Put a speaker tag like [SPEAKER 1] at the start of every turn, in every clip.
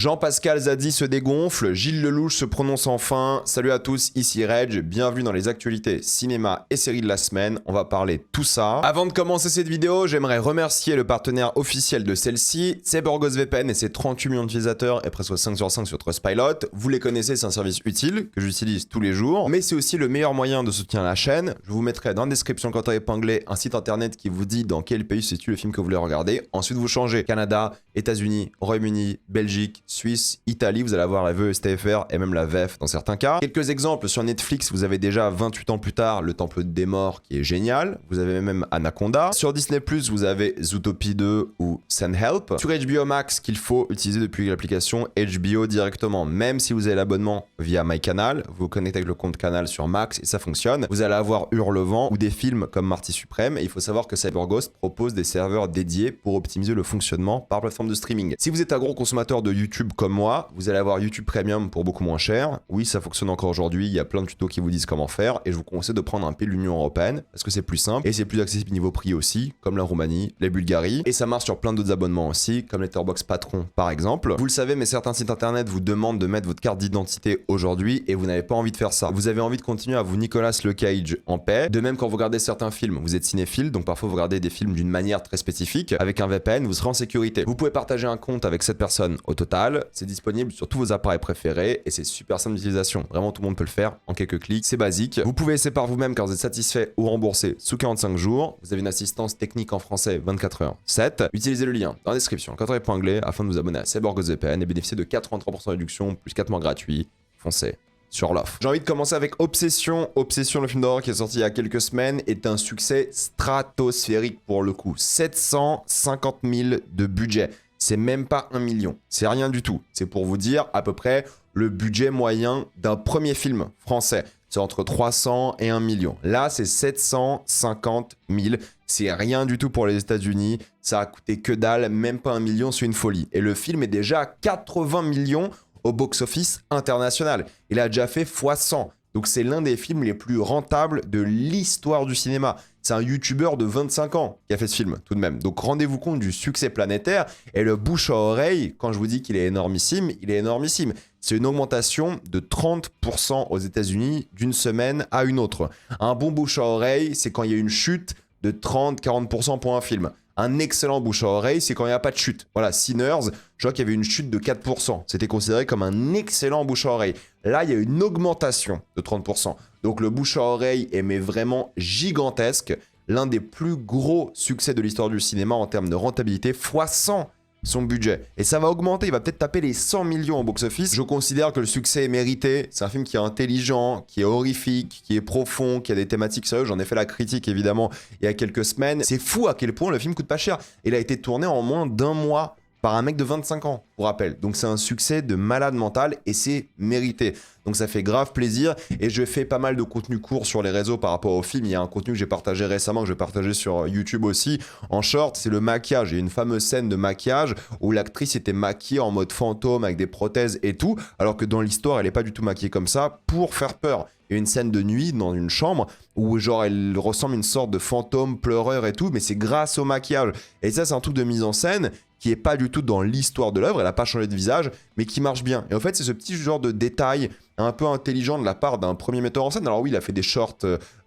[SPEAKER 1] Jean-Pascal Zadi se dégonfle, Gilles Lelouch se prononce enfin. Salut à tous, ici Reg, bienvenue dans les actualités cinéma et séries de la semaine. On va parler de tout ça. Avant de commencer cette vidéo, j'aimerais remercier le partenaire officiel de celle-ci, c'est BurgosVPN et ses 38 millions d'utilisateurs et presque 5 sur 5 sur Trustpilot. Vous les connaissez, c'est un service utile que j'utilise tous les jours, mais c'est aussi le meilleur moyen de soutenir la chaîne. Je vous mettrai dans la description quand épinglé un site internet qui vous dit dans quel pays se situe le film que vous voulez regarder. Ensuite, vous changez Canada, États-Unis, Royaume-Uni, Belgique, Suisse, Italie, vous allez avoir la VE-STFR et même la VEF dans certains cas. Quelques exemples sur Netflix, vous avez déjà 28 ans plus tard Le Temple des Morts qui est génial. Vous avez même Anaconda. Sur Disney+, vous avez Zootopie 2 ou Send Help. Sur HBO Max qu'il faut utiliser depuis l'application HBO directement. Même si vous avez l'abonnement via MyCanal, vous vous connectez avec le compte Canal sur Max et ça fonctionne. Vous allez avoir Hurlevent ou des films comme Marty Suprême et il faut savoir que CyberGhost propose des serveurs dédiés pour optimiser le fonctionnement par plateforme de streaming. Si vous êtes un gros consommateur de YouTube comme moi, vous allez avoir YouTube Premium pour beaucoup moins cher. Oui, ça fonctionne encore aujourd'hui, il y a plein de tutos qui vous disent comment faire et je vous conseille de prendre un pays de l'Union Européenne parce que c'est plus simple et c'est plus accessible niveau prix aussi, comme la Roumanie, la Bulgarie et ça marche sur plein d'autres abonnements aussi, comme Letterboxd Patron par exemple. Vous le savez, mais certains sites internet vous demandent de mettre votre carte d'identité aujourd'hui et vous n'avez pas envie de faire ça. Vous avez envie de continuer à vous Nicolas Le Cage en paix. De même, quand vous regardez certains films, vous êtes cinéphile, donc parfois vous regardez des films d'une manière très spécifique. Avec un VPN, vous serez en sécurité. Vous pouvez partager un compte avec cette personne au total. C'est disponible sur tous vos appareils préférés et c'est super simple d'utilisation. Vraiment, tout le monde peut le faire en quelques clics. C'est basique. Vous pouvez essayer par vous-même quand vous êtes satisfait ou remboursé sous 45 jours. Vous avez une assistance technique en français 24h/7. Utilisez le lien dans la description quand épinglé afin de vous abonner à CyberGhost VPN et bénéficier de 83% de réduction plus 4 mois gratuits. Foncez sur l'offre. J'ai envie de commencer avec Obsession. Obsession, le film d'horreur qui est sorti il y a quelques semaines, est un succès stratosphérique pour le coup. 750 000 de budget. C'est même pas 1 million. C'est rien du tout. C'est pour vous dire à peu près le budget moyen d'un premier film français. C'est entre 300 et 1 million. Là, c'est 750 000. C'est rien du tout pour les États-Unis. Ça a coûté que dalle, même pas 1 million, c'est une folie. Et le film est déjà à 80 millions au box-office international. Il a déjà fait x100. Donc c'est l'un des films les plus rentables de l'histoire du cinéma. C'est un youtubeur de 25 ans qui a fait ce film, tout de même. Donc rendez-vous compte du succès planétaire. Et le bouche à oreille, quand je vous dis qu'il est énormissime, il est énormissime. C'est une augmentation de 30% aux États-Unis d'une semaine à une autre. Un bon bouche à oreille, c'est quand il y a une chute de 30-40% pour un film. Un excellent bouche à oreille, c'est quand il n'y a pas de chute. Voilà, Sinners, je vois qu'il y avait une chute de 4%. C'était considéré comme un excellent bouche à oreille. Là, il y a une augmentation de 30%. Donc le bouche à oreille est mais vraiment gigantesque. L'un des plus gros succès de l'histoire du cinéma en termes de rentabilité, x100 son budget. Et ça va augmenter, il va peut-être taper les 100 millions au box-office. Je considère que le succès est mérité. C'est un film qui est intelligent, qui est horrifique, qui est profond, qui a des thématiques sérieuses. J'en ai fait la critique évidemment il y a quelques semaines. C'est fou à quel point le film coûte pas cher. Il a été tourné en moins d'1 mois par un mec de 25 ans, pour rappel. Donc c'est un succès de malade mental et c'est mérité. Donc ça fait grave plaisir et je fais pas mal de contenu court sur les réseaux par rapport au film. Il y a un contenu que j'ai partagé récemment, que je vais partager sur YouTube aussi. En short, c'est le maquillage. Il y a une fameuse scène de maquillage où l'actrice était maquillée en mode fantôme avec des prothèses et tout, alors que dans l'histoire, elle n'est pas du tout maquillée comme ça pour faire peur. Il y a une scène de nuit dans une chambre où genre elle ressemble à une sorte de fantôme pleureur et tout, mais c'est grâce au maquillage. Et ça, c'est un truc de mise en scène qui est pas du tout dans l'histoire de l'œuvre, elle a pas changé de visage, mais qui marche bien. Et en fait, c'est ce petit genre de détail un peu intelligent de la part d'un premier metteur en scène. Alors oui, il a fait des shorts,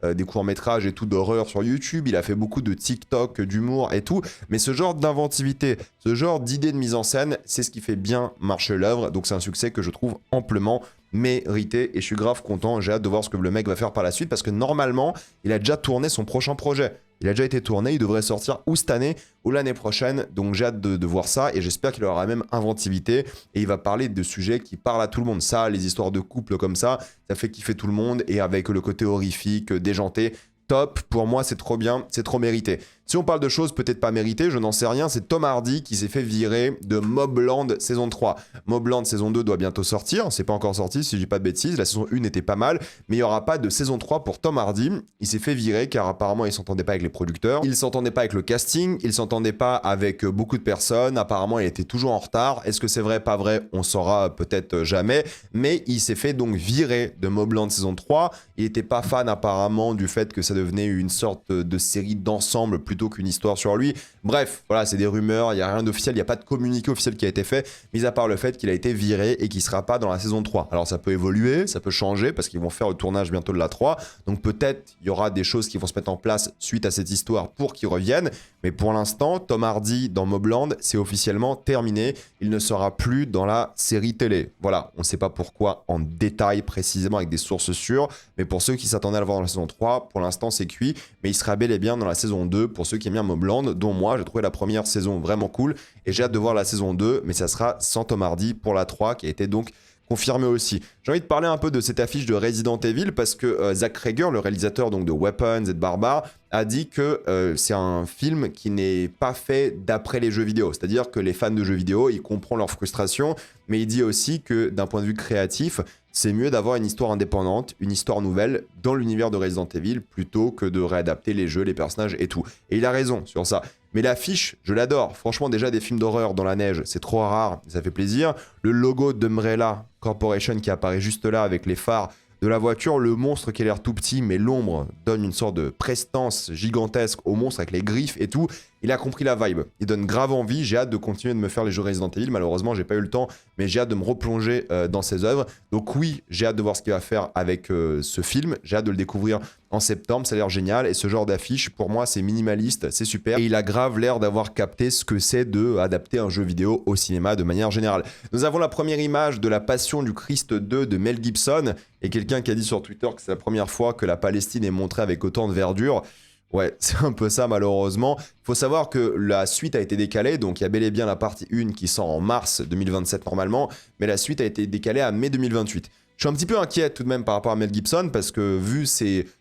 [SPEAKER 1] des courts-métrages et tout d'horreur sur YouTube, il a fait beaucoup de TikTok, d'humour et tout, mais ce genre d'inventivité, ce genre d'idée de mise en scène, c'est ce qui fait bien marcher l'œuvre, donc c'est un succès que je trouve amplement mérité et je suis grave content, j'ai hâte de voir ce que le mec va faire par la suite parce que normalement, il a déjà tourné son prochain projet. Il a déjà été tourné, il devrait sortir ou cette année ou l'année prochaine, donc j'ai hâte de voir ça et j'espère qu'il aura la même inventivité et il va parler de sujets qui parlent à tout le monde. Ça, les histoires de couple comme ça fait kiffer tout le monde et avec le côté horrifique, déjanté, top, pour moi c'est trop bien, c'est trop mérité. Si on parle de choses peut-être pas méritées, je n'en sais rien, c'est Tom Hardy qui s'est fait virer de Mobland saison 3. Mobland saison 2 doit bientôt sortir, c'est pas encore sorti si je dis pas de bêtises, la saison 1 était pas mal, mais il n'y aura pas de saison 3 pour Tom Hardy. Il s'est fait virer car apparemment il s'entendait pas avec les producteurs, il s'entendait pas avec le casting, il s'entendait pas avec beaucoup de personnes, apparemment il était toujours en retard. Est-ce que c'est vrai, pas vrai, on saura peut-être jamais, mais il s'est fait donc virer de Mobland saison 3. Il était pas fan apparemment du fait que ça devenait une sorte de série d'ensemble plus plutôt qu'une histoire sur lui. Bref, voilà, c'est des rumeurs, il n'y a rien d'officiel, il n'y a pas de communiqué officiel qui a été fait, mis à part le fait qu'il a été viré et qu'il ne sera pas dans la saison 3. Alors ça peut évoluer, ça peut changer, parce qu'ils vont faire le tournage bientôt de la 3, donc peut-être il y aura des choses qui vont se mettre en place suite à cette histoire pour qu'il revienne, mais pour l'instant, Tom Hardy dans Mobland, c'est officiellement terminé, il ne sera plus dans la série télé. Voilà, on ne sait pas pourquoi en détail précisément avec des sources sûres, mais pour ceux qui s'attendaient à le voir dans la saison 3, pour l'instant c'est cuit, mais il sera bel et bien dans la saison 2 pour ceux qui aiment bien Mobland, dont moi j'ai trouvé la première saison vraiment cool, et j'ai hâte de voir la saison 2, mais ça sera sans Tom Hardy pour la 3 qui a été donc confirmé aussi. J'ai envie de parler un peu de cette affiche de Resident Evil parce que Zach Cregger, le réalisateur donc de Weapons et de Barbare, a dit que c'est un film qui n'est pas fait d'après les jeux vidéo. C'est-à-dire que les fans de jeux vidéo, ils comprennent leur frustration, mais il dit aussi que d'un point de vue créatif, c'est mieux d'avoir une histoire indépendante, une histoire nouvelle dans l'univers de Resident Evil plutôt que de réadapter les jeux, les personnages et tout. Et il a raison sur ça. Mais l'affiche, je l'adore. Franchement, déjà des films d'horreur dans la neige, c'est trop rare, ça fait plaisir. Le logo d'Umbrella Corporation qui apparaît juste là avec les phares de la voiture, le monstre qui a l'air tout petit, mais l'ombre donne une sorte de prestance gigantesque au monstre avec les griffes et tout. Il a compris la vibe. Il donne grave envie. J'ai hâte de continuer de me faire les jeux Resident Evil. Malheureusement, j'ai pas eu le temps, mais j'ai hâte de me replonger dans ses œuvres. Donc oui, j'ai hâte de voir ce qu'il va faire avec ce film. J'ai hâte de le découvrir en septembre. Ça a l'air génial. Et ce genre d'affiche, pour moi, c'est minimaliste, c'est super. Et il a grave l'air d'avoir capté ce que c'est de adapter un jeu vidéo au cinéma de manière générale. Nous avons la première image de la Passion du Christ 2 de Mel Gibson. Et quelqu'un qui a dit sur Twitter que c'est la première fois que la Palestine est montrée avec autant de verdure. Ouais, c'est un peu ça malheureusement. Il faut savoir que la suite a été décalée, donc il y a bel et bien la partie 1 qui sort en mars 2027 normalement, mais la suite a été décalée à mai 2028. Je suis un petit peu inquiet tout de même par rapport à Mel Gibson, parce que vu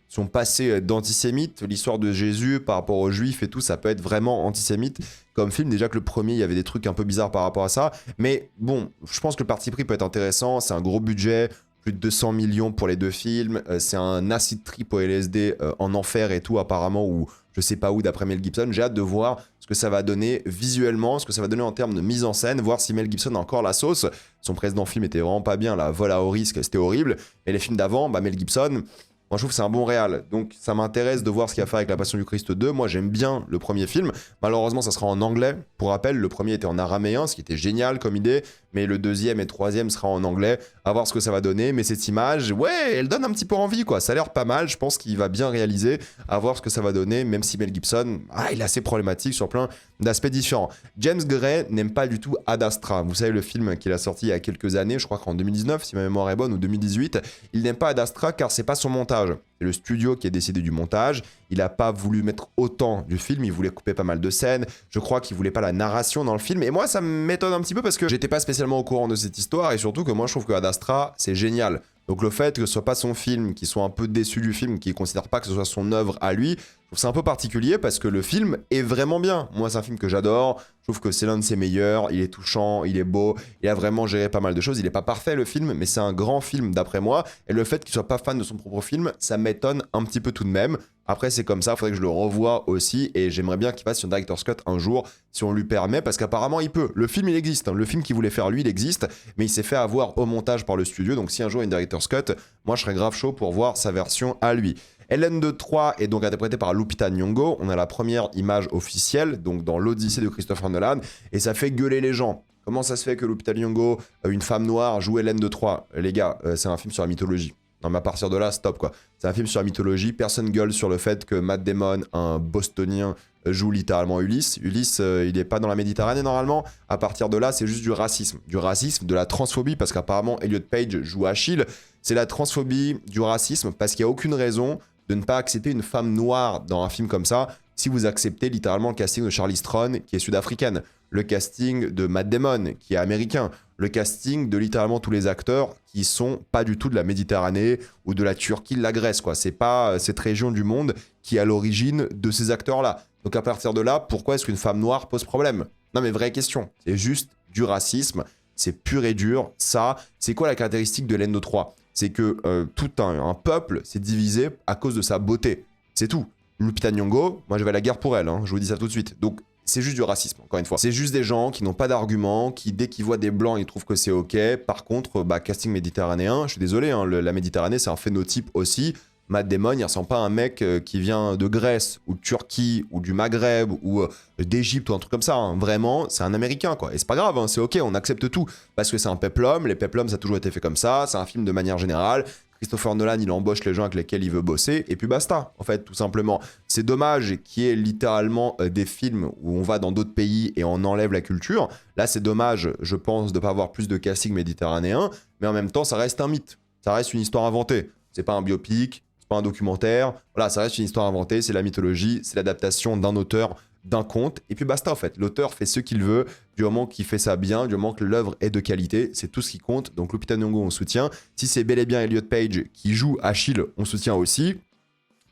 [SPEAKER 1] son passé d'antisémite, l'histoire de Jésus par rapport aux juifs et tout, ça peut être vraiment antisémite comme film. Déjà que le premier, il y avait des trucs un peu bizarres par rapport à ça, mais bon, je pense que le parti pris peut être intéressant, c'est un gros budget, plus de 200 millions pour les deux films, c'est un acid trip au LSD en enfer et tout apparemment, ou je sais pas où d'après Mel Gibson. J'ai hâte de voir ce que ça va donner visuellement, ce que ça va donner en termes de mise en scène, voir si Mel Gibson a encore la sauce. Son précédent film était vraiment pas bien, la Vol à haut risque, c'était horrible, et les films d'avant, bah Mel Gibson... Moi, je trouve que c'est un bon réal. Donc, ça m'intéresse de voir ce qu'il va faire avec La Passion du Christ 2. Moi, j'aime bien le premier film. Malheureusement, ça sera en anglais. Pour rappel, le premier était en araméen, ce qui était génial comme idée. Mais le deuxième et troisième sera en anglais. À voir ce que ça va donner. Mais cette image, ouais, elle donne un petit peu envie, quoi. Ça a l'air pas mal. Je pense qu'il va bien réaliser. À voir ce que ça va donner. Même si Mel Gibson, il est assez problématique sur plein d'aspects différents. James Gray n'aime pas du tout Ad Astra. Vous savez, le film qu'il a sorti il y a quelques années, je crois qu'en 2019, si ma mémoire est bonne, ou 2018. Il n'aime pas Ad Astra car c'est pas son montage. C'est le studio qui a décidé du montage. Il n'a pas voulu mettre autant du film. Il voulait couper pas mal de scènes. Je crois qu'il voulait pas la narration dans le film. Et moi, ça m'étonne un petit peu parce que j'étais pas spécialement au courant de cette histoire. Et surtout que moi, je trouve que Ad Astra, c'est génial. Donc le fait que ce soit pas son film, qu'il soit un peu déçu du film, qu'il considère pas que ce soit son œuvre à lui, je trouve c'est un peu particulier parce que le film est vraiment bien. Moi, c'est un film que j'adore. Je trouve que c'est l'un de ses meilleurs. Il est touchant, il est beau. Il a vraiment géré pas mal de choses. Il est pas parfait le film, mais c'est un grand film d'après moi. Et le fait qu'il soit pas fan de son propre film, ça m'étonne un petit peu tout de même. Après, c'est comme ça, il faudrait que je le revoie aussi, et j'aimerais bien qu'il fasse une Director's Cut un jour, si on lui permet, parce qu'apparemment, il peut. Le film, il existe, hein. Le film qu'il voulait faire, lui, il existe, mais il s'est fait avoir au montage par le studio, donc si un jour il y a une Director's Cut, moi, je serais grave chaud pour voir sa version à lui. Hélène de Troie est donc interprétée par Lupita Nyong'o. On a la première image officielle, donc dans l'Odyssée de Christopher Nolan, et ça fait gueuler les gens. Comment ça se fait que Lupita Nyong'o, une femme noire, joue Hélène de Troie? Les gars, c'est un film sur la mythologie. Non mais à partir de là, stop quoi. C'est un film sur la mythologie, personne gueule sur le fait que Matt Damon, un bostonien, joue littéralement Ulysse. Ulysse, il est pas dans la Méditerranée normalement. À partir de là, c'est juste du racisme. Du racisme, de la transphobie, parce qu'apparemment Elliot Page joue Achille. C'est la transphobie, du racisme, parce qu'il n'y a aucune raison de ne pas accepter une femme noire dans un film comme ça, si vous acceptez littéralement le casting de Charlize Theron, qui est sud-africaine, le casting de Matt Damon, qui est américain, le casting de littéralement tous les acteurs qui sont pas du tout de la Méditerranée ou de la Turquie, de la Grèce, quoi. C'est pas cette région du monde qui est à l'origine de ces acteurs-là. Donc à partir de là, pourquoi est-ce qu'une femme noire pose problème? Non mais vraie question, c'est juste du racisme, c'est pur et dur. Ça, c'est quoi la caractéristique de Hélène de Troie? C'est que tout un peuple s'est divisé à cause de sa beauté. C'est tout. Lupita Nyong'o, moi je vais à la guerre pour elle, hein, je vous dis ça tout de suite. Donc c'est juste du racisme, encore une fois. C'est juste des gens qui n'ont pas d'arguments, qui dès qu'ils voient des blancs, ils trouvent que c'est ok. Par contre, casting méditerranéen, je suis désolé, hein, la Méditerranée c'est un phénotype aussi. Matt Damon, il ressemble pas à un mec qui vient de Grèce, ou de Turquie, ou du Maghreb, ou d'Égypte, ou un truc comme ça. Hein. Vraiment, c'est un Américain, quoi. Et c'est pas grave, hein, c'est ok, on accepte tout. Parce que c'est un peplum, les peplums, ça a toujours été fait comme ça, c'est un film de manière générale. Christopher Nolan, il embauche les gens avec lesquels il veut bosser, et puis basta, en fait, tout simplement. C'est dommage qu'il y ait littéralement des films où on va dans d'autres pays et on enlève la culture. Là, c'est dommage, je pense, de ne pas avoir plus de casting méditerranéen, mais en même temps, ça reste un mythe. Ça reste une histoire inventée. C'est pas un biopic, c'est pas un documentaire. Voilà, ça reste une histoire inventée, c'est la mythologie, c'est l'adaptation d'un auteur, d'un conte, et puis basta en fait. L'auteur fait ce qu'il veut, du moment qu'il fait ça bien, du moment que l'œuvre est de qualité, c'est tout ce qui compte. Donc Lupita Nyong'o, on soutient. Si c'est bel et bien Elliot Page qui joue Achille, on soutient aussi.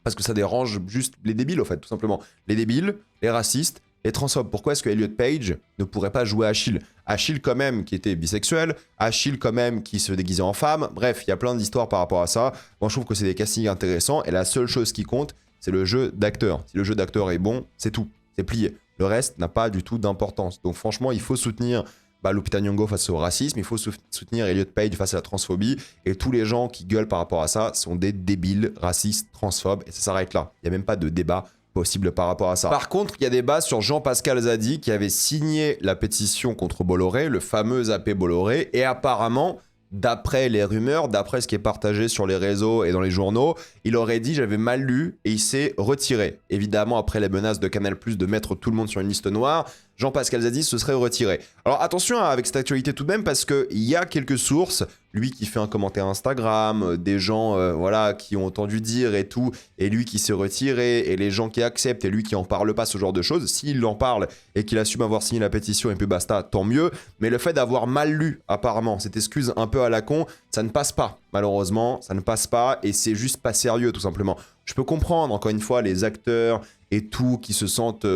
[SPEAKER 1] Parce que ça dérange juste les débiles, en fait, tout simplement. Les débiles, les racistes, les transphobes. Pourquoi est-ce que Elliot Page ne pourrait pas jouer Achille? Achille, quand même, qui était bisexuel. Achille, quand même, qui se déguisait en femme. Bref, il y a plein d'histoires par rapport à ça. Moi, je trouve que c'est des castings intéressants. Et la seule chose qui compte, c'est le jeu d'acteur. Si le jeu d'acteur est bon, c'est tout. C'est plié. Le reste n'a pas du tout d'importance. Donc, franchement, il faut soutenir Lupita Nyong'o face au racisme, il faut soutenir Elliot Page face à la transphobie, et tous les gens qui gueulent par rapport à ça sont des débiles, racistes, transphobes, et ça s'arrête là. Il n'y a même pas de débat possible par rapport à ça. Par contre, il y a débat sur Jean-Pascal Zadi qui avait signé la pétition contre Bolloré, le fameux AP Bolloré, et apparemment, d'après les rumeurs, d'après ce qui est partagé sur les réseaux et dans les journaux, il aurait dit j'avais mal lu et il s'est retiré. Évidemment, après les menaces de Canal+ de mettre tout le monde sur une liste noire, Jean-Pascal Zadi se serait retiré. Alors attention avec cette actualité tout de même, parce qu'il y a quelques sources, lui qui fait un commentaire Instagram, des gens voilà, qui ont entendu dire et tout, et lui qui s'est retiré, et les gens qui acceptent, et lui qui en parle pas, ce genre de choses. S'il en parle et qu'il assume avoir signé la pétition et puis basta, tant mieux. Mais le fait d'avoir mal lu, apparemment, cette excuse un peu à la con, ça ne passe pas. Malheureusement, ça ne passe pas, et c'est juste pas sérieux, tout simplement. Je peux comprendre, encore une fois, les acteurs et tout, qui se sentent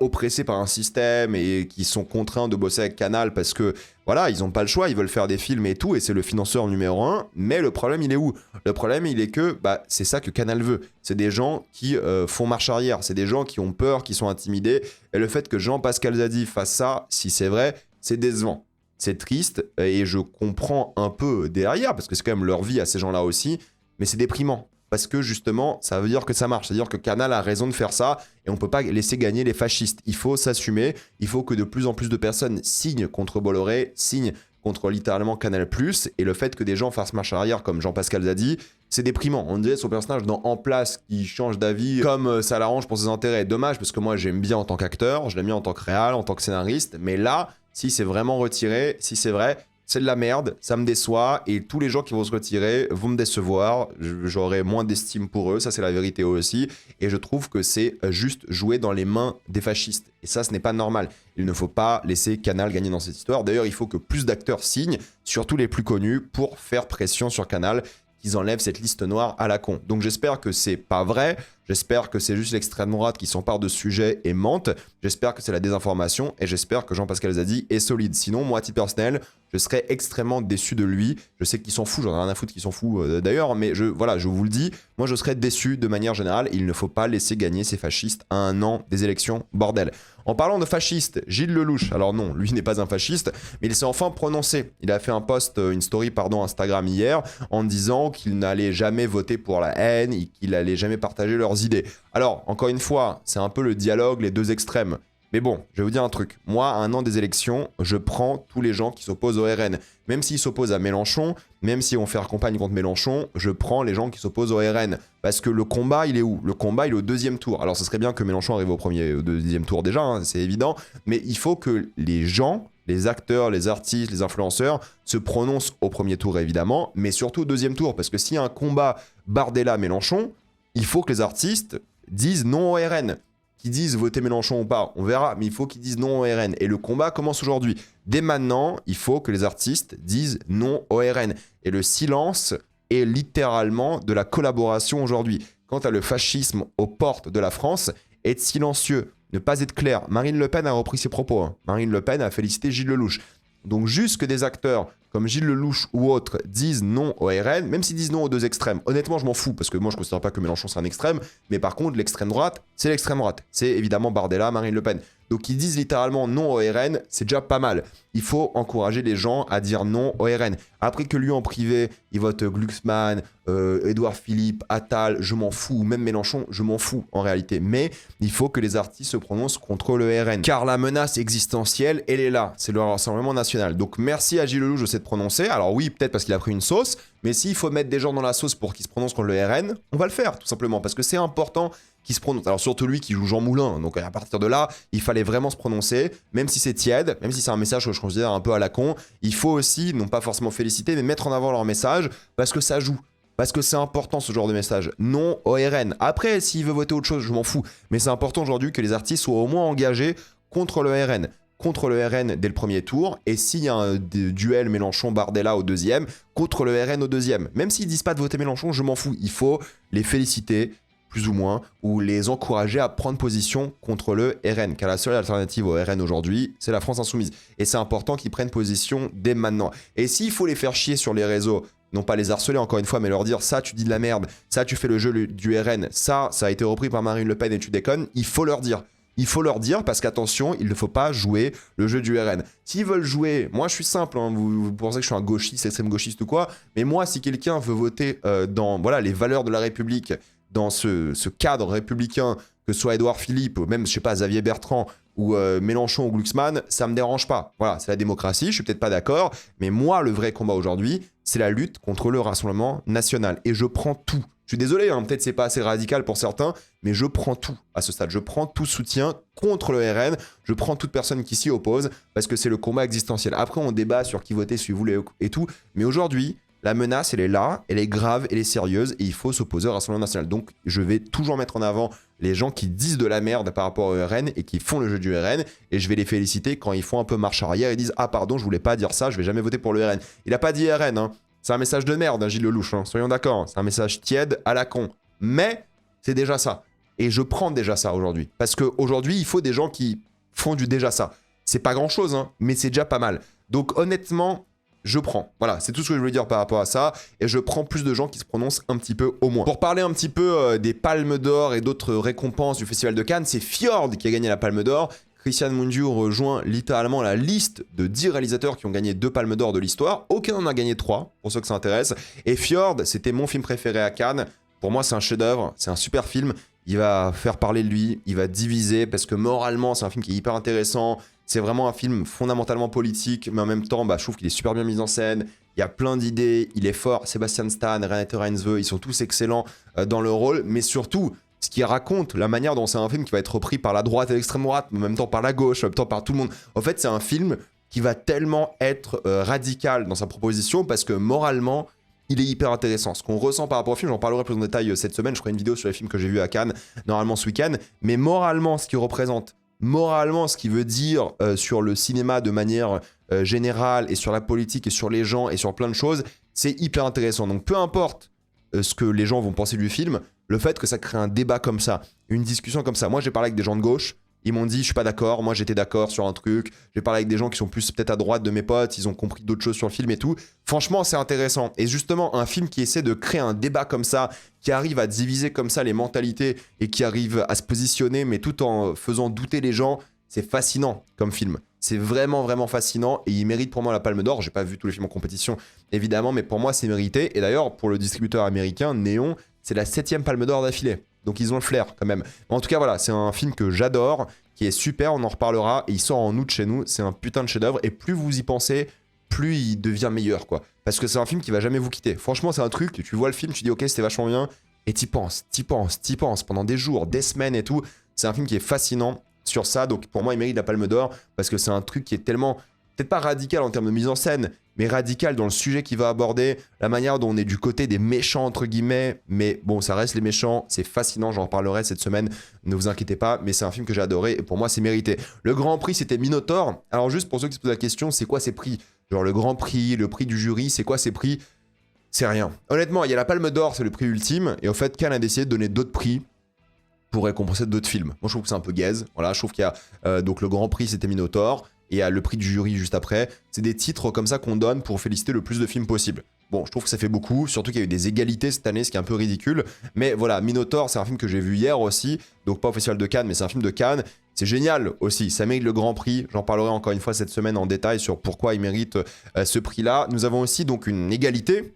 [SPEAKER 1] oppressés par un système et qui sont contraints de bosser avec Canal parce que, voilà, ils n'ont pas le choix, ils veulent faire des films et tout, et c'est le financeur numéro 1. Mais le problème, il est où? Le problème, il est que c'est ça que Canal veut. C'est des gens qui font marche arrière, c'est des gens qui ont peur, qui sont intimidés. Et le fait que Jean-Pascal Zadi fasse ça, si c'est vrai, c'est décevant. C'est triste, et je comprends un peu derrière, parce que c'est quand même leur vie à ces gens-là aussi, mais c'est déprimant. Parce que justement, ça veut dire que ça marche. C'est-à-dire que Canal a raison de faire ça et on ne peut pas laisser gagner les fascistes. Il faut s'assumer, il faut que de plus en plus de personnes signent contre Bolloré, signent contre littéralement Canal+. Et le fait que des gens fassent marche arrière comme Jean-Pascal Zadi, c'est déprimant. On dirait son personnage dans En Place qui change d'avis comme ça l'arrange pour ses intérêts. Dommage, parce que moi j'aime bien en tant qu'acteur, je l'aime bien en tant que réal, en tant que scénariste. Mais là, si c'est vraiment retiré, si c'est vrai, c'est de la merde, ça me déçoit, et tous les gens qui vont se retirer vont me décevoir, j'aurai moins d'estime pour eux, ça c'est la vérité aussi, et je trouve que c'est juste jouer dans les mains des fascistes, et ça ce n'est pas normal. Il ne faut pas laisser Canal gagner dans cette histoire, d'ailleurs il faut que plus d'acteurs signent, surtout les plus connus, pour faire pression sur Canal, qu'ils enlèvent cette liste noire à la con. Donc j'espère que c'est pas vrai, j'espère que c'est juste l'extrême droite qui s'empare de ce sujet et mente, j'espère que c'est la désinformation, et j'espère que Jean-Pascal Zadi est solide. Sinon, moi à titre personnel, je serais extrêmement déçu de lui. Je sais qu'il s'en fout, j'en ai rien à foutre qu'il s'en fout d'ailleurs, mais je vous le dis, moi je serais déçu de manière générale. Il ne faut pas laisser gagner ces fascistes à un an des élections, bordel. En parlant de fascistes, Gilles Lellouche, alors non, lui n'est pas un fasciste, mais il s'est enfin prononcé. Il a fait un post, une story Instagram hier, en disant qu'il n'allait jamais voter pour la haine et qu'il n'allait jamais partager leurs idées. Alors, encore une fois, c'est un peu le dialogue, les deux extrêmes. Mais bon, je vais vous dire un truc. Moi, à un an des élections, je prends tous les gens qui s'opposent au RN. Même s'ils s'opposent à Mélenchon, même s'ils vont faire campagne contre Mélenchon, je prends les gens qui s'opposent au RN. Parce que le combat, il est où? Le combat, il est au deuxième tour. Alors, ce serait bien que Mélenchon arrive au deuxième tour déjà, hein, c'est évident. Mais il faut que les gens, les acteurs, les artistes, les influenceurs se prononcent au premier tour, évidemment, mais surtout au deuxième tour. Parce que s'il y a un combat Bardella-Mélenchon, il faut que les artistes disent non au RN. Qui disent voter Mélenchon ou pas, on verra, mais il faut qu'ils disent non au RN. Et le combat commence aujourd'hui. Dès maintenant, il faut que les artistes disent non au RN. Et le silence est littéralement de la collaboration aujourd'hui. Quant à le fascisme aux portes de la France, être silencieux, ne pas être clair. Marine Le Pen a repris ses propos. Hein. Marine Le Pen a félicité Gilles Lellouche. Donc juste que des acteurs comme Gilles Lellouche ou autres disent non au RN, même s'ils disent non aux deux extrêmes, honnêtement je m'en fous, parce que moi je ne considère pas que Mélenchon c'est un extrême, mais par contre l'extrême droite, c'est l'extrême droite. C'est évidemment Bardella, Marine Le Pen. Donc ils disent littéralement non au RN, c'est déjà pas mal. Il faut encourager les gens à dire non au RN. Après que lui en privé, il vote Glucksmann, Édouard Philippe, Attal, je m'en fous, ou même Mélenchon, je m'en fous en réalité. Mais il faut que les artistes se prononcent contre le RN. Car la menace existentielle, elle est là. C'est le Rassemblement National. Donc merci à Gilles Lelouch de s'être prononcé. Alors oui, peut-être parce qu'il a pris une sauce, mais s'il faut mettre des gens dans la sauce pour qu'ils se prononcent contre le RN, on va le faire tout simplement. Parce que c'est important qu'ils se prononcent. Alors surtout lui qui joue Jean Moulin. Donc à partir de là, il fallait vraiment se prononcer. Même si c'est tiède, même si c'est un message que je considère un peu à la con, il faut aussi, non pas forcément féliciter, mais mettre en avant leur message parce que ça joue. Parce que c'est important ce genre de message. Non au RN. Après, s'il veut voter autre chose, je m'en fous. Mais c'est important aujourd'hui que les artistes soient au moins engagés contre le RN. Contre le RN dès le premier tour. Et s'il y a un duel Mélenchon-Bardella au deuxième, contre le RN au deuxième. Même s'ils disent pas de voter Mélenchon, je m'en fous. Il faut les féliciter, plus ou moins, ou les encourager à prendre position contre le RN. Car la seule alternative au RN aujourd'hui, c'est la France Insoumise. Et c'est important qu'ils prennent position dès maintenant. Et s'il faut les faire chier sur les réseaux, non pas les harceler encore une fois, mais leur dire ça tu dis de la merde, ça tu fais le jeu du RN, ça a été repris par Marine Le Pen et tu déconnes, il faut leur dire. Il faut leur dire parce qu'attention, il ne faut pas jouer le jeu du RN. S'ils veulent jouer, moi je suis simple, hein, vous pensez que je suis un gauchiste, extrême gauchiste ou quoi, mais moi si quelqu'un veut voter dans voilà, les valeurs de la République, dans ce cadre républicain, que ce soit Édouard Philippe, ou même je sais pas Xavier Bertrand, ou Mélenchon ou Glucksmann, ça me dérange pas. Voilà, c'est la démocratie, je suis peut-être pas d'accord, mais moi, le vrai combat aujourd'hui, c'est la lutte contre le Rassemblement National. Et je prends tout. Je suis désolé, hein, peut-être c'est pas assez radical pour certains, mais je prends tout à ce stade. Je prends tout soutien contre le RN, je prends toute personne qui s'y oppose, parce que c'est le combat existentiel. Après, on débat sur qui voter, si vous voulez, et tout, mais aujourd'hui, la menace, elle est là, elle est grave, elle est sérieuse, et il faut s'opposer au Rassemblement National. Donc, je vais toujours mettre en avant les gens qui disent de la merde par rapport au RN et qui font le jeu du RN, et je vais les féliciter quand ils font un peu marche arrière et disent « Ah pardon, je voulais pas dire ça, je vais jamais voter pour le RN ». Il a pas dit RN, hein. C'est un message de merde, hein, Gilles Lelouch, hein. Soyons d'accord, c'est un message tiède à la con. Mais c'est déjà ça. Et je prends déjà ça aujourd'hui. Parce qu'aujourd'hui, il faut des gens qui font du déjà ça. C'est pas grand-chose, hein, mais c'est déjà pas mal. Donc honnêtement, je prends. Voilà, c'est tout ce que je voulais dire par rapport à ça. Et je prends plus de gens qui se prononcent un petit peu au moins. Pour parler un petit peu des Palmes d'Or et d'autres récompenses du Festival de Cannes, c'est Fjord qui a gagné la Palme d'Or. Christian Mungiu rejoint littéralement la liste de 10 réalisateurs qui ont gagné 2 Palmes d'Or de l'histoire. Aucun n'en a gagné 3, pour ceux que ça intéresse. Et Fjord, c'était mon film préféré à Cannes. Pour moi, c'est un chef-d'œuvre, c'est un super film. Il va faire parler de lui, il va diviser, parce que moralement, c'est un film qui est hyper intéressant. C'est vraiment un film fondamentalement politique, mais en même temps, je trouve qu'il est super bien mis en scène. Il y a plein d'idées, il est fort. Sébastien Stan, Renate Reinsve, ils sont tous excellents dans le rôle. Mais surtout, ce qui raconte la manière dont c'est un film qui va être repris par la droite et l'extrême droite, mais en même temps par la gauche, en même temps par tout le monde. En fait, c'est un film qui va tellement être radical dans sa proposition, parce que moralement, il est hyper intéressant. Ce qu'on ressent par rapport au film, j'en parlerai plus en détail cette semaine, je ferai une vidéo sur les films que j'ai vus à Cannes, normalement ce week-end, mais moralement, ce qu'il représente, moralement, ce qu'il veut dire sur le cinéma de manière générale, et sur la politique, et sur les gens, et sur plein de choses, c'est hyper intéressant. Donc peu importe ce que les gens vont penser du film, le fait que ça crée un débat comme ça, une discussion comme ça. Moi, j'ai parlé avec des gens de gauche, ils m'ont dit je suis pas d'accord, moi j'étais d'accord sur un truc. J'ai parlé avec des gens qui sont plus peut-être à droite de mes potes, ils ont compris d'autres choses sur le film et tout. Franchement, c'est intéressant. Et justement, un film qui essaie de créer un débat comme ça, qui arrive à diviser comme ça les mentalités et qui arrive à se positionner, mais tout en faisant douter les gens, c'est fascinant comme film. C'est vraiment, vraiment fascinant et il mérite pour moi la Palme d'Or. J'ai pas vu tous les films en compétition, évidemment, mais pour moi, c'est mérité. Et d'ailleurs, pour le distributeur américain, Néon, c'est la 7e Palme d'Or d'affilée. Donc ils ont le flair quand même. En tout cas, voilà, c'est un film que j'adore, qui est super, on en reparlera. Et il sort en août chez nous, c'est un putain de chef-d'œuvre. Et plus vous y pensez, plus il devient meilleur, quoi. Parce que c'est un film qui va jamais vous quitter. Franchement, c'est un truc, tu vois le film, tu dis ok, c'était vachement bien. Et t'y penses pendant des jours, des semaines et tout. C'est un film qui est fascinant sur ça. Donc pour moi, il mérite la Palme d'Or parce que c'est un truc qui est tellement, peut-être pas radical en termes de mise en scène, mais radical dans le sujet qu'il va aborder, la manière dont on est du côté des méchants, entre guillemets, mais bon, ça reste les méchants, c'est fascinant, j'en reparlerai cette semaine, ne vous inquiétez pas, mais c'est un film que j'ai adoré, et pour moi, c'est mérité. Le Grand Prix, c'était Minotaur. Alors juste pour ceux qui se posent la question, c'est quoi ces prix? Genre le Grand Prix, le prix du jury, c'est quoi ces prix? C'est rien. Honnêtement, il y a la Palme d'Or, c'est le prix ultime, et au fait, Cannes a décidé de donner d'autres prix pour récompenser d'autres films. Moi, je trouve que c'est un peu gaze, voilà, je trouve qu'il y a, donc le Grand Prix, c'était Minotaur, et à le prix du jury juste après. C'est des titres comme ça qu'on donne pour féliciter le plus de films possible. Bon, je trouve que ça fait beaucoup, surtout qu'il y a eu des égalités cette année, ce qui est un peu ridicule. Mais voilà, Minotaur, c'est un film que j'ai vu hier aussi, donc pas au Festival de Cannes, mais c'est un film de Cannes. c'est génial aussi, ça mérite le Grand Prix. J'en parlerai encore une fois cette semaine en détail sur pourquoi il mérite ce prix-là. Nous avons aussi donc une égalité,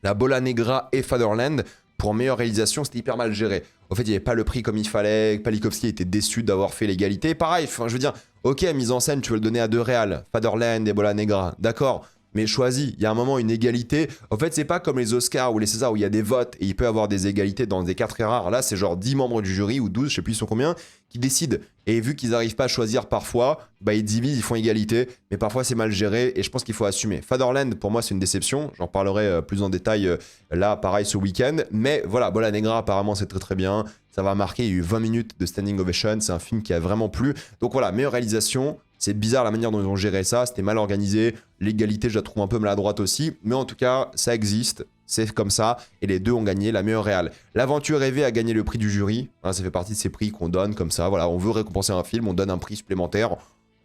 [SPEAKER 1] la Bola Negra et Fatherland. Pour meilleure réalisation, c'était hyper mal géré. En fait, il n'y avait pas le prix comme il fallait. Palikovski était déçu d'avoir fait l'égalité. Pareil, je veux dire, ok, mise en scène, tu veux le donner à deux réals, Fatherland et Bola Negra, d'accord. Mais choisis, il y a un moment une égalité. En fait, c'est pas comme les Oscars ou les Césars où il y a des votes et il peut y avoir des égalités dans des cas très rares. Là, c'est genre 10 membres du jury ou 12, je sais plus ils sont combien, qui décident. Et vu qu'ils n'arrivent pas à choisir parfois, bah ils divisent, ils font égalité. Mais parfois, c'est mal géré et je pense qu'il faut assumer. Fatherland, pour moi, c'est une déception. J'en parlerai plus en détail là, pareil, ce week-end. Mais voilà, Bola Negra, apparemment, c'est très très bien. Ça va marquer, il y a eu 20 minutes de standing ovation. C'est un film qui a vraiment plu. Donc voilà, meilleure réalisation. C'est bizarre la manière dont ils ont géré ça, c'était mal organisé. L'égalité, je la trouve un peu maladroite aussi. Mais en tout cas, ça existe, c'est comme ça. Et les deux ont gagné la meilleure réal. L'Aventure rêvée a gagné le prix du jury. Hein, ça fait partie de ces prix qu'on donne comme ça. Voilà, on veut récompenser un film, on donne un prix supplémentaire.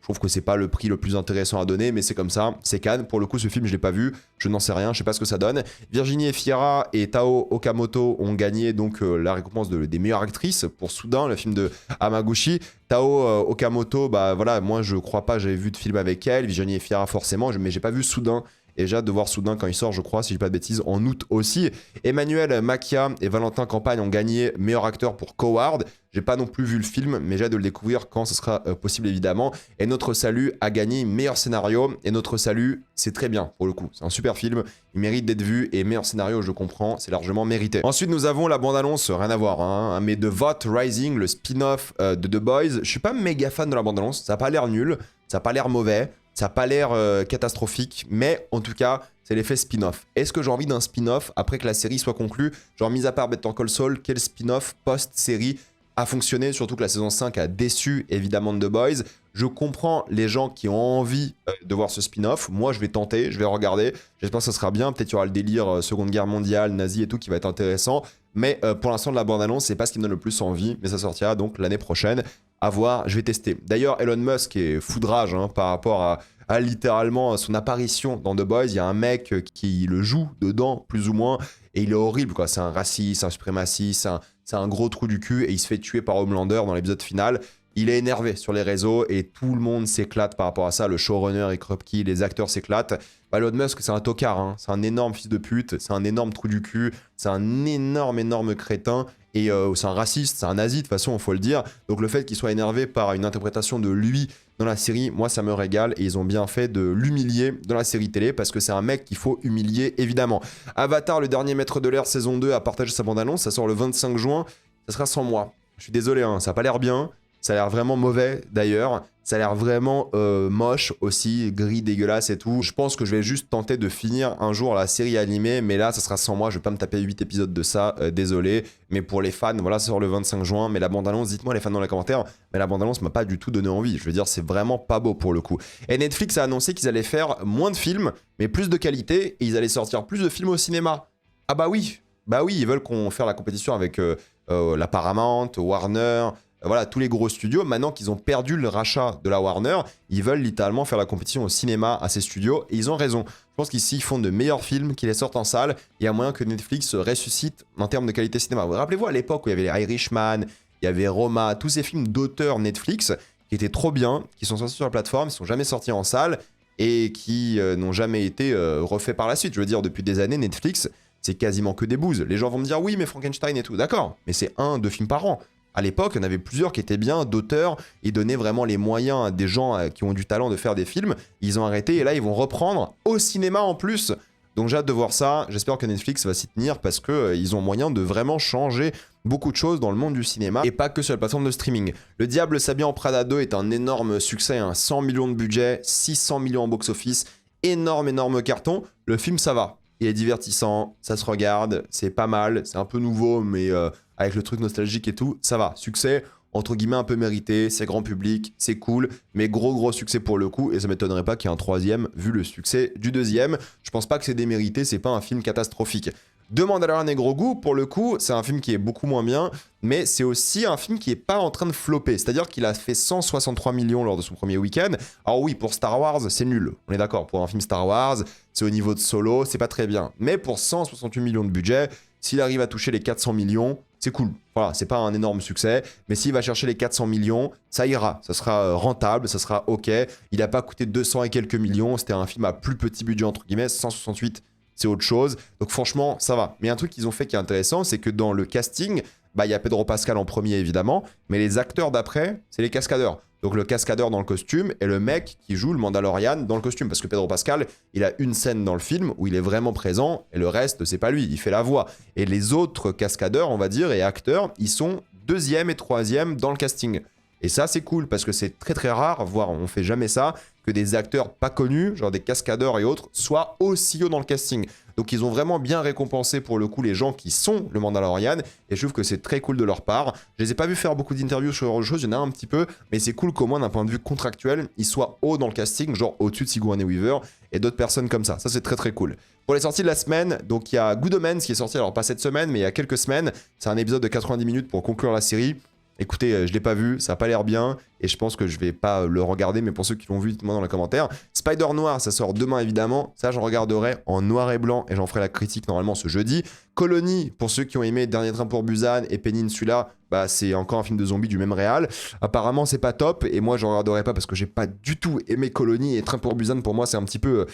[SPEAKER 1] Je trouve que c'est pas le prix le plus intéressant à donner, mais c'est comme ça. C'est Cannes. Pour le coup, ce film, je l'ai pas vu. Je n'en sais rien. Je sais pas ce que ça donne. Virginie Efira et Tao Okamoto ont gagné donc la récompense des meilleures actrices pour Soudain, le film de Hamaguchi. Tao Okamoto, bah voilà, moi je crois pas, j'avais vu de film avec elle. Virginie Efira forcément, mais j'ai pas vu Soudain. Et j'ai hâte de voir Soudain quand il sort, je crois, si je dis pas de bêtises, en août aussi. Emmanuel Macchia et Valentin Campagne ont gagné meilleur acteur pour Coward. J'ai pas non plus vu le film, mais j'ai hâte de le découvrir quand ce sera possible, évidemment. Et Notre Salut a gagné meilleur scénario. Et Notre Salut, c'est très bien, pour le coup. C'est un super film, il mérite d'être vu. Et meilleur scénario, je comprends, c'est largement mérité. Ensuite, nous avons la bande-annonce, rien à voir, hein, mais de Vote Rising, le spin-off de The Boys. Je suis pas méga fan de la bande-annonce, ça a pas l'air nul, ça a pas l'air mauvais. Ça n'a pas l'air catastrophique, mais en tout cas, c'est l'effet spin-off. Est-ce que j'ai envie d'un spin-off après que la série soit conclue? Genre, mis à part Better Call Saul, quel spin-off post-série a fonctionné? Surtout que la saison 5 a déçu, évidemment, de The Boys. Je comprends les gens qui ont envie de voir ce spin-off. Moi, je vais tenter, je vais regarder. J'espère que ça sera bien. Peut-être qu'il y aura le délire Seconde Guerre mondiale, nazi et tout, qui va être intéressant. Mais pour l'instant, de la bande-annonce, c'est pas ce qui me donne le plus envie. Mais ça sortira donc l'année prochaine. À voir, je vais tester. D'ailleurs, Elon Musk est foudrage par rapport à littéralement son apparition dans The Boys. Il y a un mec qui le joue dedans, plus ou moins, et il est horrible, quoi. C'est un raciste, un suprémaciste, c'est un gros trou du cul, et il se fait tuer par Homelander dans l'épisode final. Il est énervé sur les réseaux, et tout le monde s'éclate par rapport à ça. Le showrunner et Krupke, les acteurs s'éclatent. Bah, Elon Musk, c'est un tocard, c'est un énorme fils de pute, c'est un énorme trou du cul, c'est un énorme crétin. Et c'est un raciste, c'est un nazi, de toute façon, il faut le dire. Donc le fait qu'il soit énervé par une interprétation de lui dans la série, moi, ça me régale. Et ils ont bien fait de l'humilier dans la série télé, parce que c'est un mec qu'il faut humilier, évidemment. Avatar, le dernier maître de l'air, saison 2, a partagé sa bande-annonce. Ça sort le 25 juin. Ça sera sans moi. Je suis désolé, ça n'a pas l'air bien. Ça a l'air vraiment mauvais, d'ailleurs. Ça a l'air vraiment moche aussi, gris, dégueulasse et tout. Je pense que je vais juste tenter de finir un jour la série animée, mais là, ça sera sans moi. Je vais pas me taper 8 épisodes de ça, désolé. Mais pour les fans, voilà, ça sort le 25 juin. Mais la bande-annonce, dites-moi les fans dans les commentaires, mais la bande-annonce m'a pas du tout donné envie. Je veux dire, c'est vraiment pas beau pour le coup. Et Netflix a annoncé qu'ils allaient faire moins de films, mais plus de qualité, et ils allaient sortir plus de films au cinéma. Ah bah oui, ils veulent qu'on fasse la compétition avec la Paramount, Warner... Voilà, tous les gros studios, maintenant qu'ils ont perdu le rachat de la Warner, ils veulent littéralement faire la compétition au cinéma à ces studios, et ils ont raison. Je pense qu'ici, ils font de meilleurs films, qu'ils les sortent en salle, il y a moyen que Netflix se ressuscite en termes de qualité cinéma. Rappelez-vous à l'époque où il y avait les Irishman, il y avait Roma, tous ces films d'auteur Netflix qui étaient trop bien, qui sont sortis sur la plateforme, qui sont jamais sortis en salle, et qui n'ont jamais été refaits par la suite. Je veux dire, depuis des années, Netflix, c'est quasiment que des bouses. Les gens vont me dire, oui, mais Frankenstein et tout, d'accord, mais c'est 1-2 films par an. À l'époque, il y en avait plusieurs qui étaient bien, d'auteurs, ils donnaient vraiment les moyens à des gens qui ont du talent de faire des films. Ils ont arrêté et là, ils vont reprendre au cinéma en plus. Donc j'ai hâte de voir ça. J'espère que Netflix va s'y tenir parce qu'ils ont moyen de vraiment changer beaucoup de choses dans le monde du cinéma et pas que sur la plateforme de streaming. Le Diable s'habille en Prada 2 est un énorme succès, 100 millions de budget, 600 millions en box-office, énorme carton. Le film, ça va. Il est divertissant, ça se regarde, c'est pas mal, c'est un peu nouveau, mais avec le truc nostalgique et tout, ça va. Succès, entre guillemets, un peu mérité, c'est grand public, c'est cool, mais gros succès pour le coup, et ça m'étonnerait pas qu'il y ait un troisième, vu le succès du deuxième. Je pense pas que c'est démérité, c'est pas un film catastrophique. De Mandalorian et Grogu, pour le coup, c'est un film qui est beaucoup moins bien, mais c'est aussi un film qui est pas en train de flopper. C'est-à-dire qu'il a fait 163 millions lors de son premier week-end. Alors oui, pour Star Wars, c'est nul. On est d'accord, pour un film Star Wars, c'est au niveau de Solo, c'est pas très bien. Mais pour 168 millions de budget, s'il arrive à toucher les 400 millions, c'est cool. Voilà, c'est pas un énorme succès, mais s'il va chercher les 400 millions, ça ira, ça sera rentable, ça sera ok. Il n'a pas coûté 200 et quelques millions, c'était un film à plus petit budget entre guillemets, 168 c'est autre chose. Donc franchement, ça va. Mais un truc qu'ils ont fait qui est intéressant, c'est que dans le casting, bah il y a Pedro Pascal en premier évidemment, mais les acteurs d'après, c'est les cascadeurs. Donc le cascadeur dans le costume et le mec qui joue le Mandalorian dans le costume. Parce que Pedro Pascal, il a une scène dans le film où il est vraiment présent et le reste, c'est pas lui, il fait la voix. Et les autres cascadeurs, on va dire, et acteurs, ils sont deuxième et troisième dans le casting. Et ça, c'est cool parce que c'est très très rare, voire on fait jamais ça, que des acteurs pas connus, genre des cascadeurs et autres, soient aussi hauts dans le casting. Donc ils ont vraiment bien récompensé pour le coup les gens qui sont le Mandalorian et je trouve que c'est très cool de leur part. Je les ai pas vus faire beaucoup d'interviews sur autre chose, il y en a un petit peu, mais c'est cool qu'au moins d'un point de vue contractuel, ils soient hauts dans le casting, genre au-dessus de Sigourney Weaver et d'autres personnes comme ça. Ça c'est très très cool. Pour les sorties de la semaine, donc il y a Good Omens qui est sorti, alors pas cette semaine, mais il y a quelques semaines. C'est un épisode de 90 minutes pour conclure la série. Écoutez, je l'ai pas vu, ça a pas l'air bien, et je pense que je vais pas le regarder, mais pour ceux qui l'ont vu, dites-moi dans les commentaires. Spider Noir, ça sort demain évidemment, ça j'en regarderai en noir et blanc, et j'en ferai la critique normalement ce jeudi. Colony, pour ceux qui ont aimé Dernier Train pour Busan et Peninsula, bah c'est encore un film de zombies du même réal. Apparemment c'est pas top, et moi je regarderai pas parce que j'ai pas du tout aimé Colony, et Train pour Busan pour moi c'est un petit peu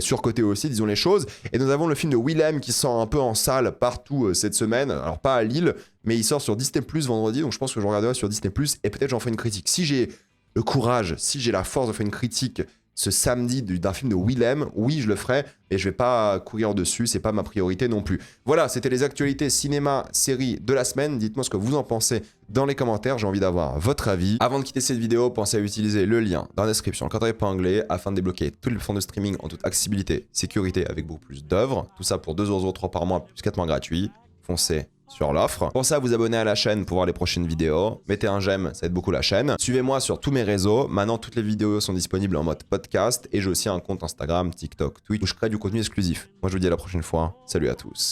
[SPEAKER 1] surcoté aussi, disons les choses. Et nous avons le film de Willem qui sort un peu en salle partout cette semaine, alors pas à Lille, mais il sort sur Disney+ vendredi, donc je pense que je regarderai sur Disney+, et peut-être j'en ferai une critique. Si j'ai le courage, si j'ai la force de faire une critique ce samedi d'un film de Willem, oui je le ferai, mais je vais pas courir dessus, c'est pas ma priorité non plus. Voilà, c'était les actualités cinéma, série de la semaine. Dites-moi ce que vous en pensez dans les commentaires, j'ai envie d'avoir votre avis. Avant de quitter cette vidéo, pensez à utiliser le lien dans la description, le code épinglé, afin de débloquer toutes les plateformes de streaming en toute accessibilité, sécurité avec beaucoup plus d'œuvres. Tout ça pour 2,03€ par mois, plus 4 mois gratuits. Foncez sur l'offre. Pensez à vous abonner à la chaîne pour voir les prochaines vidéos. Mettez un j'aime, ça aide beaucoup la chaîne. Suivez-moi sur tous mes réseaux. Maintenant, toutes les vidéos sont disponibles en mode podcast et j'ai aussi un compte Instagram, TikTok, Twitch où je crée du contenu exclusif. Moi, je vous dis à la prochaine fois. Salut à tous.